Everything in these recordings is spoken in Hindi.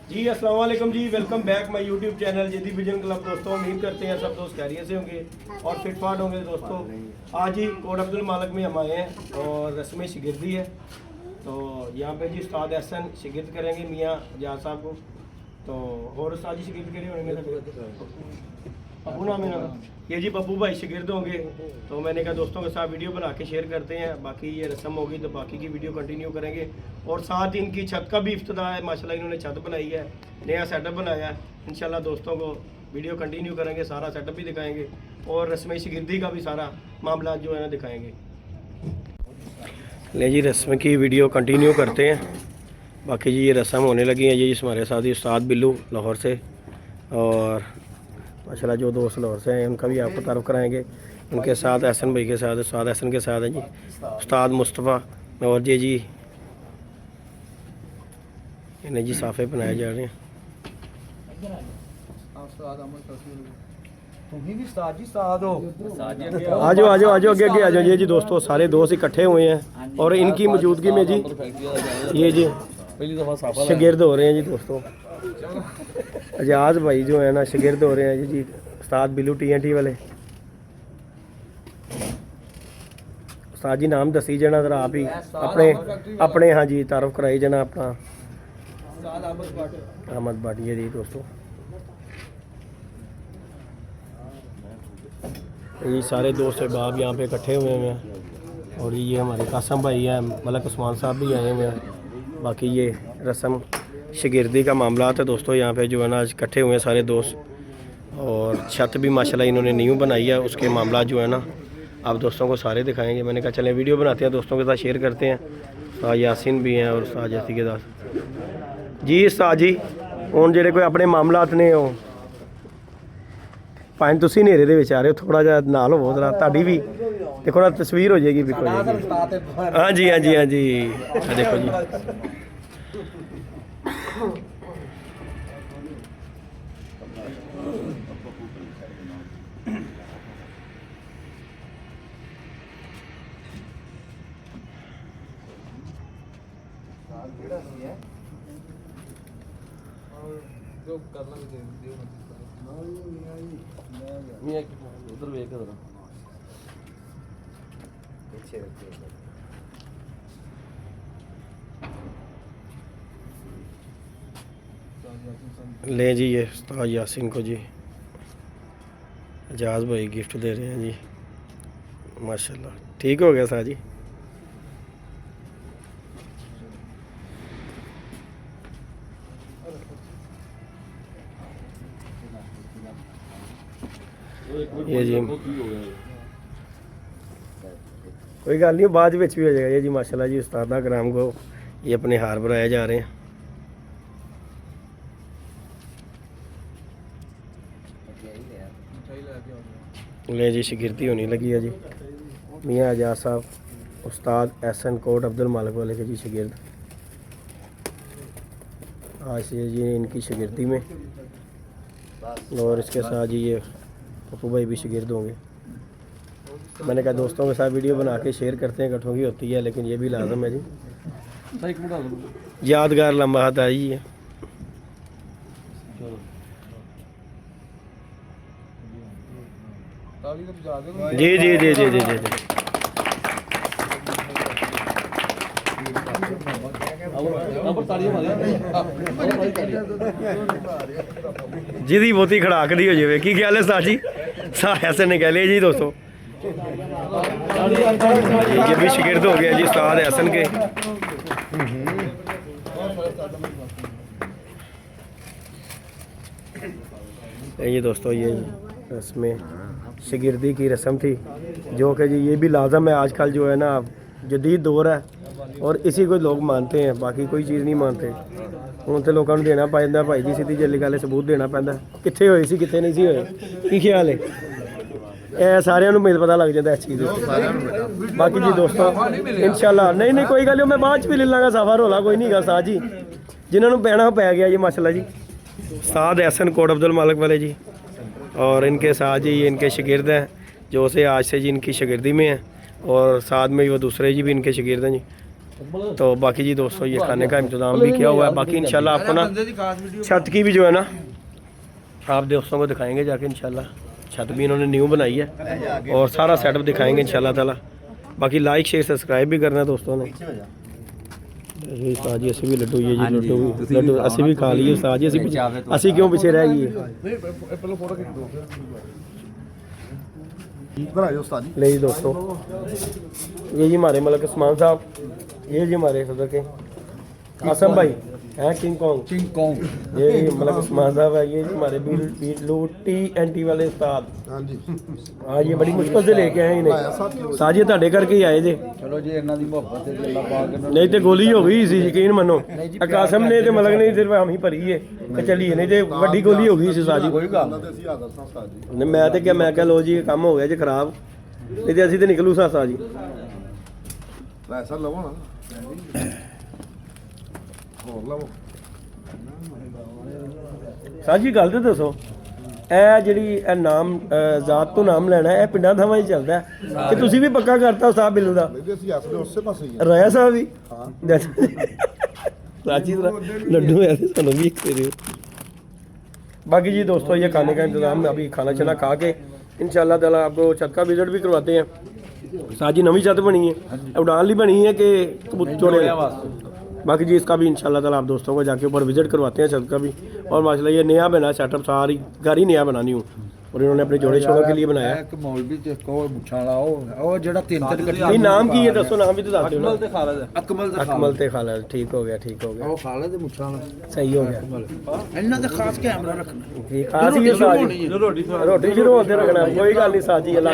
जी अस्सलाम वालेकुम जी, welcome back my YouTube channel जदी विजन क्लब। दोस्तों उम्मीद करते हैं सब दोस्त खैरियत से होंगे और फिट फाट होंगे। दोस्तों आज ही कोट अब्दुल मालिक में हम आए हैं और रस्म शिगिर्दी है। तो यहाँ पे जी उस्ताद एहसन शिगिर्द करेंगे मियाँ जाद साहब को। तो और उस्ताद जी शिगिर्द करे होंगे पप्पू नाम है ना, ये जी पप्पू भाई शिगिर्द होंगे। तो मैंने कहा दोस्तों के साथ वीडियो बना के शेयर करते हैं। बाकी ये रस्म होगी तो बाकी की वीडियो कंटिन्यू करेंगे। और साथ ही इनकी छत का भी इफ्तिताह है, माशाल्लाह इन्होंने छत बनाई है, नया सेटअप बनाया है। इंशाल्लाह दोस्तों को वीडियो कंटिन्यू करेंगे, सारा सेटअप भी दिखाएंगे और रस्म शिगिर्दी का भी सारा मामला जो है ना दिखाएँगे। ले जी रस्म की वीडियो कंटिन्यू करते हैं। बाकी जी ये रस्म होने लगी है जी हमारे साथ ही उस्ताद बिल्लू लाहौर से, और माशाल्लाह जो दोस्त लाहौर से हैं उनका भी आपको तारुफ कराएंगे। उनके साथ एहसन भाई के साथ उस्ताद एहसन के साथ है जी उस्ताद मुस्तफ़ा, और जी इन्हें जी साफ़े बनाए जा रहे हैं। आजो आजो आजो आगे आगे आजो। ये जी दोस्तों सारे दोस्त इकट्ठे हुए हैं और इनकी मौजूदगी में जी ये जी शागिर्द हो रहे हैं जी। दोस्तों एजाज भाई जो है ना शागिर्द हो रहे हैं जी उस्ताद बिल्लू TNT वाले। उस्ताद जी नाम दसी जाना जरा आप ही अपने अपने। हाँ जी तारुफ कराई जाना अपना। अहमद भट्ट ये जी दोस्तों ये सारे दोस्त अहबाब यहाँ पे इकट्ठे हुए हैं। और ये हमारे कासम भाई हैं, मलक उस्मान साहब भी आए हुए हैं। बाकी ये रस्म शिगिर्दी का मामला है दोस्तों। यहाँ पे जो है ना आज इकट्ठे हुए हैं सारे दोस्त, और छत भी माशाल्लाह इन्होंने न्यू बनाई है। उसके मामला जो है ना आप दोस्तों को सारे दिखाएंगे। मैंने कहा चलें वीडियो बनाते हैं, दोस्तों के साथ शेयर करते हैं। उस्ताद यासिन भी हैं और उस्ताद जैसी के साथ जी उस्ताद जी ਹੁਣ ਜਿਹੜੇ ਕੋਈ ਆਪਣੇ ਮਾਮਲਾਤ ਨੇ ਉਹ ਭਾਵੇਂ ਤੁਸੀਂ ਹਨੇਰੇ ਦੇ ਵਿੱਚ ਆ ਰਹੇ ਹੋ, ਥੋੜਾ ਜਿਹਾ ਨਾਲ ਹੋਵੋ ਜਰਾ, ਤੁਹਾਡੀ ਵੀ ਦੇਖੋ ਨਾ ਤਸਵੀਰ ਹੋ ਜਾਏਗੀ ਬਿਲਕੁਲ। ਹਾਂਜੀ ਹਾਂਜੀ ਹਾਂਜੀ ਆ ਦੇਖੋ ਜੀ उधर वेख जरा ले जी ये उस्ताद यासिन को जी एजाज भाई गिफ्ट दे रहे हैं जी। माशाल्लाह ठीक हो गया सा जी। ये जी कोई गल नहीं बाद भी हो जाएगा। ये जी माशाल्लाह जी उस्ताद कराम को ये अपने हार बनाए जा रहे हैं। ले जी शिगिर्दी होने लगी है जी मियाँ एजाज साहब उस्ताद एहसन कोट अब्दुल मालिक वाले के जी शिगिर्द। आज से जी इनकी शिगिर्दी में, और इसके साथ जी ये पप्पू भाई भी शिगिर्द होंगे। मैंने कहा दोस्तों के साथ वीडियो बना के शेयर करते हैं, इकट्ठों की होती है लेकिन ये भी लाजम है जी। यादगार लम्हात आई है। जी जी जी जी जी जी जिदी बहुती खड़ाक दी हो जाए की ख्याल है साजी ऐसे निकले जी दोस्तों। ये भी शिगिर्द हो गया जी उस्ताद एहसन के। ये दोस्तों ये रस्म शिगिर्दी की रस्म थी जो कि जी ये भी लाजम है। आजकल जो है ना जदीद दौर है और इसी को लोग मानते हैं, बाकी कोई चीज़ नहीं मानते। ਹੁਣ ਤੇ ਲੋਕਾਂ ਨੂੰ ਦੇਣਾ ਪੈਂਦਾ ਭਾਈ ਜੀ, ਸਿੱਧੀ ਜਿਹੀ ਗੱਲ ਸਬੂਤ ਦੇਣਾ ਪੈਂਦਾ ਕਿੱਥੇ ਹੋਏ ਸੀ ਕਿੱਥੇ ਨਹੀਂ ਸੀ ਹੋਏ। ਕੀ ਖਿਆਲ ਹੈ ਇਹ ਸਾਰਿਆਂ ਨੂੰ ਮਿਲ ਪਤਾ ਲੱਗ ਜਾਂਦਾ ਇਸ ਚੀਜ਼ ਦੇ। ਬਾਕੀ ਜੀ ਦੋਸਤੋ इंशाल्लाह नहीं कोई गल मैं बाद च भी ले लाँगा, साफा रोला कोई नहीं गा। साथ जी जिन्होंने पैना पै गया जी माशाल्लाह जी उस्ताद एहसन कोट अब्दुल मालिक वाले जी, और इनके साथ जी इनके शागिर्द हैं जो से आज से जी इनकी शागिर्दी में हैं, और साथ में वो दूसरे जी भी इनके शागिर्द हैं जी। तो बाकी जी दोस्तों ये खाने का इंतज़ाम भी किया हुआ है। बाकी इंशाल्लाह आपको ना छत की भी जो है ना आप दोस्तों को दिखाएंगे जाके इंशाल्लाह। छत भी इन्होंने न्यू बनाई है और सारा सेटअप दिखाएंगे इंशाल्लाह ताला। बाकी लाइक शेयर सब्सक्राइब भी करना है दोस्तों ने। ये उस्ताद जी असी भी लड्डू ये जी लड्डू असी भी खा लिए उस्ताद जी असी क्यों पीछे रह गए। ले जी दोस्तों ये जी हमारे मतलब उस्मान साहब, ये जी हमारे सदर के आसम भाई हैं किंग कॉन्ग। ये मतलब उस्मान साहब है, ये जी हमारे बीट एंटी वाले उस्ताद। हाँ ये बड़ी मुश्किल से लेके आए इन्हें साजिए ਤੁਹਾਡੇ ਕਰਕੇ ਹੀ ਆਏ ਜੇ। चलो जी इन्ना दी मोहब्बत है जी अल्लाह पाक नहीं तो गोली हो गई सी यकीन मनो। कासम ने तो मतलब नहीं सिर्फ हम ही भरी है तो चलिए, नहीं तो वड्डी गोली हो गई सी साजी। नहीं मैं तो क्या मैं क्या लो जी काम हो गया जी खराब, नहीं तो असं तो निकलू सा साजी। ਸਾਜੀ ਗੱਲ ਤੇ ਦੱਸੋ ਇਹ ਜਿਹੜੀ ਇਹ ਨਾਮ ਜ਼ਾਤ ਤੋਂ ਨਾਮ ਲੈਣਾ ਇਹ ਪਿੰਡਾਂ ਥਾਵਾਂ 'ਚ ਚੱਲਦਾ ਤੇ ਤੁਸੀਂ ਵੀ ਪੱਕਾ ਕਰਤਾ ਸਾਹਿਬ ਬਿੱਲੂ ਦਾ ਰਾਇਆ ਸਾਹਿਬ ਵੀ ਸਾਜੀ ਲੱਡੂ है ਸਾਨੂੰ ਵੀ ਇੱਕ ਦੇ। बाकी जी दोस्तों ये खाने का इंतज़ाम अभी खाना छना खा के इंशाल्लाह ताला आपको छत का विजिट भी करवाते हैं। साजी नवी छत बनी है उड़ान ली बनी है कि जोड़े। बाकी जी इसका भी इंशाल्लाह ताला आप दोस्तों को जाके ऊपर विजिट करवाते हैं छत का भी। और माशाल्लाह ये नया बना सेटअप, सारी घर ही नया बनानी हूँ और इन्होंने अपने जोड़े छोड़ों के लिए बनाया। ये नाम की है दसो नाम भी तो दस दो। अकमल ते खालद ठीक हो गया ठीक हो गया सही हो गया। खास ही रोटी शुरू होते रखना कोई गल नहीं साजी अल्लाह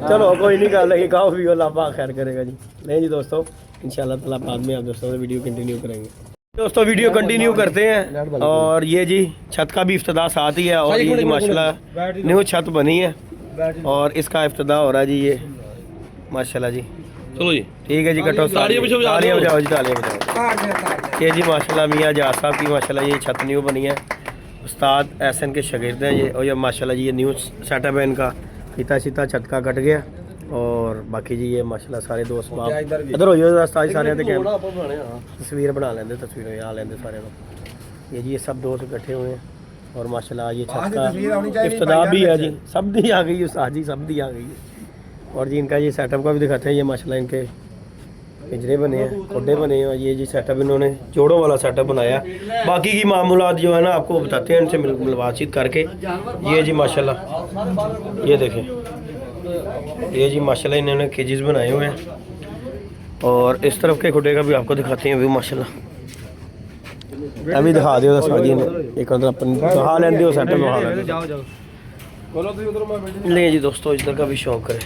चलो कोई नहीं गल है खाओ भी अल्लाह खैर करेगा जी। नहीं जी दोस्तों इंशाल्लाह ताला बाद में आप दोस्तों से वीडियो कंटिन्यू करेंगे। दोस्तों वीडियो कंटिन्यू करते हैं और ये जी छत का भी इफ्तिदा साथ ही है और ये जी माशाल्लाह न्यू छत बनी है और इसका इफ्तिदा हो रहा है जी। ये माशाल्लाह जी चलो जी ठीक है जी कटो तालियां बजाओ जी तालियां बजाओ। ये जी माशाल्लाह मियां जाज साहब की माशाल्लाह ये छत न्यू बनी है, उस्ताद एहसन के शागिर्द हैं ये। और ये माशाल्लाह जी ये न्यू सेटअप है इनका, फीता शीता छत का कट गया और बाकी जी ये माशाल्लाह सारे दोस्त बाप इधर हो जाओ सारे तस्वीर बना लेंगे तस्वीरें आ लेंगे सारे लोग। ये जी ये सब दोस्त इकट्ठे हुए हैं और माशाल्लाह ये छत का इफ्तिदा भी है जी, सब दी आ गई उस्ताद जी सब दी आ गई है। और जी इनका ये सेटअप का भी दिखाते हैं। ये माशाल्लाह इनके पिंजरे बने हैं, खुड्डे बने हैं और ये जी सेटअप इन्होंने जोड़ों वाला सेटअप बनाया। बाकी की मामूलात जो है ना आपको बताते हैं इनसे बातचीत करके। ये जी माशाल्लाह ये देखें ये जी माशाल्लाह इन्होंने केजेस बनाए हुए हैं और इस तरफ के खुडे का भी आपको दिखाते हैं व्यू माशाल्लाह। अभी दिखा दियो साजी ने एक उधर अपन दिखा लेंगे हो सेटअप दिखा लेंगे। ले जी दोस्तों इधर का भी शौक करें।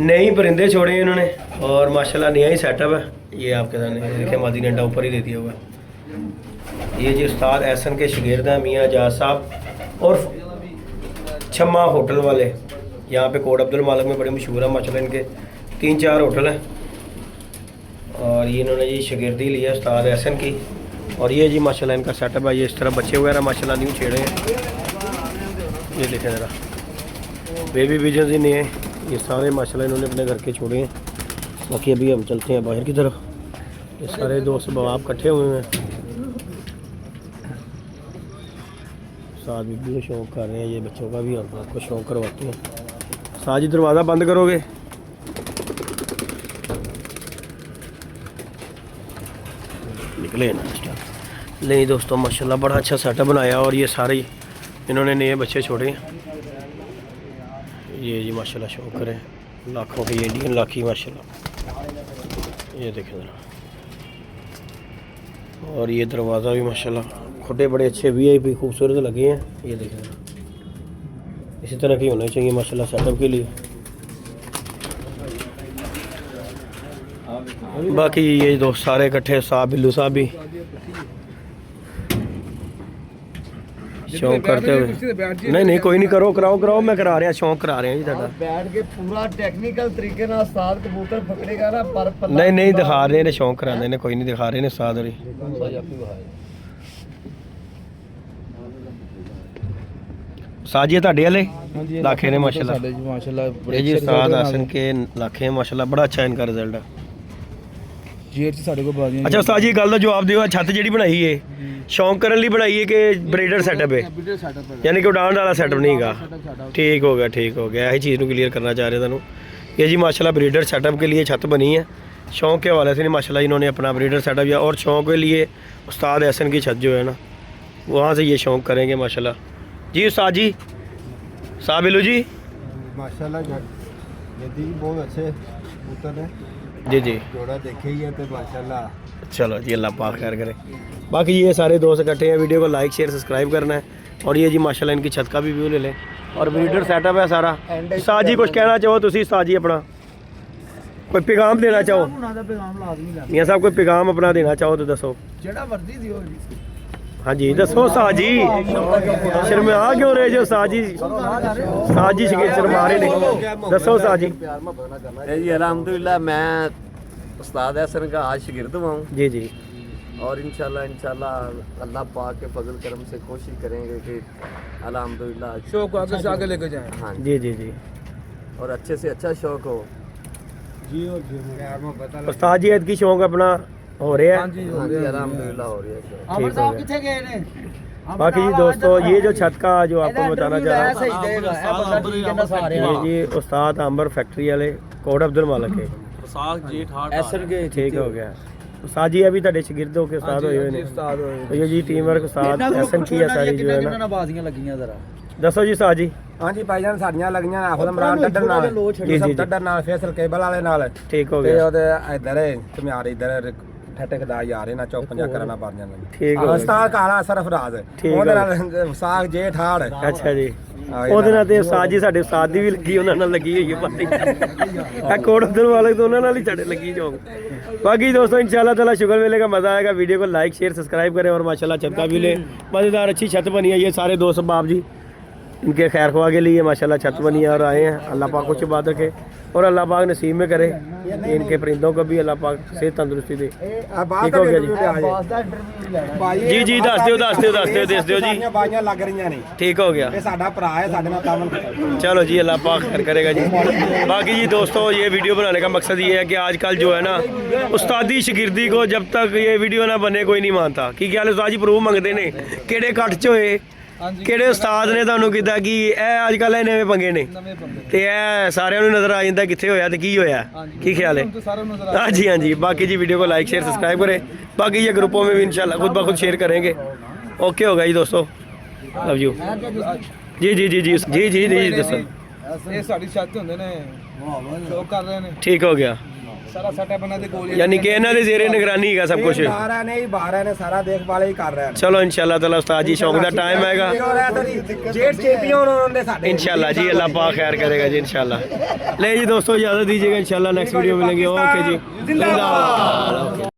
नई परिंदे छोड़े हैं इन्होंने और माशाल्लाह नया ही सेटअप है। ये आपके सामने देखें मादी डंडा ऊपर ही दे दिया हुआ है। ये जी उस्ताद एहसन के शागिर्द हैं मियां जाज साहब और छम्मा होटल वाले, यहाँ पे कोट अब्दुल मालिक में बड़े मशहूर है माशाल्लाह। इनके 3-4 होटल हैं और ये इन्होंने जी शागिर्दी ली है उस्ताद एहसन की। और ये जी माशाल्लाह इनका सेटअप है। ये इस तरह बच्चे वगैरह माशाल्लाह न्यू छेड़े हैं। ये देखें ज़रा बेबी विजन ही नहीं है ये सारे माशाल्लाह इन्होंने अपने घर के छोड़े हैं। बाकी अभी हम चलते हैं बाहर की तरफ। ये सारे दोस्त बाप इकट्ठे हुए हैं, साथ भी शौक कर रहे हैं। ये बच्चों का भी हम आपको शौक करवाते हैं। साजी दरवाज़ा बंद करोगे निकले ना। नहीं दोस्तों माशाल्लाह बड़ा अच्छा सेटअप बनाया और ये सारे इन्होंने नए बच्चे छोड़े हैं। ये जी माशाल्लाह शौक करें लाखों के इंडियन लाखी माशाल्लाह। ये देखें ज़रा और ये दरवाज़ा भी माशाल्लाह खुडे बड़े अच्छे VIP खूबसूरत लगे हैं। ये देखें इसी तरह के होने चाहिए माशाल्लाह सेटअप के लिए। बाकी ये दोस्त सारे इकट्ठे साहब बिल्लू साहब भी शौक करते हुए। नहीं कोई नहीं करो कराओ मैं करा रहा शौक करा रहे हैं जी ਤੁਹਾਡਾ बैठ के पूरा टेक्निकल तरीके ਨਾਲ उस्ताद कबूतर पकड़ेगा ना पर नहीं दिखा रहे ने शौक कराने ने कोई नहीं दिखा रहे ने उस्ताद और उस्ताद जी ਤੁਹਾਡੇ वाले लाखे ने माशाल्लाह ਸਾਡੇ ਜੀ ਮਾਸ਼ਾਅੱਲਾ ये जी उस्ताद हसन के लाखे हैं माशाल्लाह बड़ा अच्छा इनका रिजल्ट है ਜੇਰ ਚ ਸਾਡੇ ਕੋਲ ਬਾਜ਼ੀਆਂ अच्छा उस्ताद जी गल ਦਾ ਜਵਾਬ ਦਿਓ ਛੱਤ ਜਿਹੜੀ ਬਣਾਈ ਏ ਸ਼ੌਂਕ ਕਰਨ ਲਈ ਬਣਾਈ ਏ ਕਿ ਬਰੀਡਰ ਸੈਟਅਪ ਹੈ ਵੀਡੀਓ ਸੈਟਅਪ ਹੈ यानी कि उड़ान वाला सेटअप नहीं हैगा ਸਾਡਾ ठीक हो गया यही चीज़ को क्लियर करना चाह रहे थे ये जी माशाल्लाह ब्रीडर सेटअप के लिए छत बनी है शौक के हवाले से नहीं माशाल्लाह इन्होंने अपना ब्रीडर सेटअप किया और शौक के लिए उस्ताद एहसन की छत जो है ना वहाँ से ये शौक करेंगे माशाल्लाह जी उस्ताद जी साबिलू जी माशाल्लाह यदि बहुत अच्छे कबूतर है जी जी जोड़ा देखे ही है तो माशाल्लाह चलो जी अल्लाह पाक खैर करे बाकी ये सारे दोस्त इकट्ठे हैं वीडियो को लाइक शेयर सब्सक्राइब करना है और ये जी माशाल्लाह इनकी छत का भी व्यू ले लें और ब्रीडर सेटअप है सारा उस्ताद जी कुछ कहना चाहो तुसी उस्ताद जी अपना कोई पैगाम देना चाहो ਉਹਨਾਂ ਦਾ ਪੈਗਾਮ ਲਾਜ਼ਮੀ ਲੈਣਾ मियां साहब कोई पैगाम अपना देना चाहो तो दसो ਜਿਹੜਾ ਮਰਜ਼ੀ ਦਿਓ हाँ जी दसो उस्ताद जी शर्मा क्यों रहे जो उस्ताद जी उस्ताद जी शर्मा रहे ने दसो उस्ताद जी जी अल्हम्दुलिल्लाह मैं उस्ताद हसन का आज शागिर्द हूँ जी जी और इंशाल्लाह अल्लाह पाक के फजल करम से कोशिश करेंगे कि अल्हम्दुलिल्लाह ਸ਼ੌਕ ਆगे से आगे लेके जाएं हाँ जी जी जी और अच्छे से अच्छा शौक हो जी और जी प्यार मोहब्बत उस्ताद जी की शौक अपना हो रहा है ਹਾਂਜੀ हाँ जी अल्हम्दुलिल्लाह हो रही है शौक। ਅਮਰ ਸਾਹਿਬ ਕਿੱਥੇ ਗਏ ਨੇ बाकी जी दोस्तों ये जो छत का जो आपको बताना चाह रहा ਸਹੀ ਦੇਗਾ ਇਹ ਬੰਦਾ ਠੀਕ ਹੈ ਨਾ ਸਾਰੇ हूँ ये जी उस्ताद अंबर फैक्ट्री वाले कोट अब्दुल मालिक है ਐਸਨ ਕੇ ठीक हो गया उस्ताद जी अभी ਤੁਹਾਡੇ ਸ਼ਾਗਿਰਦ ਹੋ ਕੇ ਉਸਤਾਦ ਹੋਏ ਹੋਏ ਨੇ ਉਸਤਾਦ ਹੋਏ तो ये जी टीम वर्क उस्ताद एहसन की है सारी जो है ਕਿੰਨਾ ना ਬਾਜ਼ੀਆਂ ਲੱਗੀਆਂ ਜ਼ਰਾ दसो जी उस्ताद जी हाँ जी भाईजान साड़ियां लगीਆਂ ਆਖੋ ਇਮਰਾਨ ਟੱਡਰ ਨਾਲ ਜੀ, ਜੀ। ਟੱਡਰ ਨਾਲ ਫੈਸਲ ਕੇਬਲ ਵਾਲੇ ਨਾਲ ठीक हो ਤੇ गया ਉਹਦੇ ਇਧਰ ਤੁਮਾਰ ਇਧਰ ਠਟਕਦਾ ਯਾਰ ਇਹਨਾਂ ਚੌਕ ਪੰਜਾ ਕਰਨਾ ਪੜ ਜਾਂਦੇ ठीक हो गया ਉਸਤਾਦ ਕਾਲਾ ਸਰਫਰਾਜ਼ ਠੀਕ ਉਹਦੇ ਹੋ ਨਾਲ ਸਾਗ ਜੇ ਠਾੜ ਅੱਛਾ ਜੀ ਉਹਦੇ ਨਾਲ ਤੇ ਉਸਤਾਦ ਜੀ ਸਾਡੇ ਉਸਤਾਦ ਦੀ ਵੀ ਲੱਗੀ ਉਹਨਾਂ ਨਾਲ ਲੱਗੀ ਹੋਈ ਹੈ ਬਾਕੀ ਇਹ ਕੋਟ ਅਬਦੁਲ ਵਾਲੇ ਤੋਂ ਉਹਨਾਂ ਨਾਲ ਹੀ ਸਾਡੇ ਲੱਗੀ ਜਾਓ बाकी दोस्तों इंशाल्लाह ताला शुगर मेले का मज़ा आएगा वीडियो को लाइक शेयर सब्सक्राइब करें और माशाल्लाह छत का भी लें मज़ेदार अच्छी छत बनी है ये सारे दोस्त बाप जी इनके खैर ख्वाह के लिए माशाल्लाह छत बनी है और आए हैं अल्लाह पाक कुछ बात रखे और अल्लाह पाक नसीब में करे कि इनके परिंदों को भी अल्लाह पाक सेहत तंदुरुस्ती दे ठीक हो गया जी ਬਾਸ ਦਾ ਇੰਟਰਵਿਊ ਲੈਣਾ जी जी दस दिओ दस दिओ जी ਬਾਈਆਂ ਲੱਗ ਰਹੀਆਂ ਨੇ ठीक हो गया ਇਹ ਸਾਡਾ ਭਰਾ ਹੈ ਸਾਡੇ ਨਾਲ ਤਾਮਨ चलो जी अल्लाह पाक खैर करेगा जी बाकी जी दोस्तों ये वीडियो बनाने का मकसद ये है कि आजकल जो है ना उस्तादी शागिर्दी को जब तक ये वीडियो ना बने कोई नहीं मानता कि क्या उस्ताद जी प्रूफ मंगते ने ਕਿਹੜੇ ਕੱਟ ਚ ਹੋਏ ਕਿਹੜੇ ਉਸਤਾਦ ਨੇ ਤੁਹਾਨੂੰ ਕੀਤਾ ਕਿ ਇਹ ਅੱਜ ਕੱਲ੍ਹ ਇਹ ਨਵੇਂ ਪੰਗੇ ਨੇ ਨਵੇਂ ਬੰਦੇ ਤੇ ਇਹ ਸਾਰਿਆਂ ਨੂੰ ਨਜ਼ਰ ਆ ਜਾਂਦਾ ਕਿੱਥੇ ਹੋਇਆ ਤੇ ਕੀ ਹੋਇਆ ਕੀ ਖਿਆਲ ਹੈ ਸਾਰਿਆਂ ਨੂੰ हाँ जी हाँ जी बाकी जी वीडियो को लाइक शेयर सब्सक्राइब करें बाकी ये ग्रुपों में भी इंशाल्लाह खुद ब खुद शेयर करेंगे ओके होगा जी दोस्तों लव यू जी जी जी जी जी जी जी दोस्तों ਇਹ ਸਾਡੀ ਛੱਤ ਹੁੰਦੇ ਨੇ ਸ਼ੋਅ ਕਰ ਰਹੇ ਨੇ ठीक हो गया ਸਾਰਾ ਸੈਟਅਪ ਬਣਾ ਦੇ ਗੋਲੀ यानी कि ਇਹਨਾਂ ਦੇ ਜ਼ੇਰੇ ਨਿਗਰਾਨੀ ਹੈਗਾ सब कुछ ਬਾਹਰ ਆ ਨੇ ਬਾਹਰ ਆ ਨੇ ਸਾਰਾ ਦੇਖਭਾਲ ਹੀ ਕਰ ਰਹੇ ਨੇ चलो इंशाल्लाह ताला उस्ताद जी शौक का टाइम आएगा जेट चैंपियन होने साडे इंशाल्लाह जी अल्लाह पाक खैर करेगा जी इंशाल्लाह ले जी दोस्तों इजाज़त दीजिएगा इंशाल्लाह नेक्स्ट वीडियो मिलेंगे ओके जी जिंदाबाद।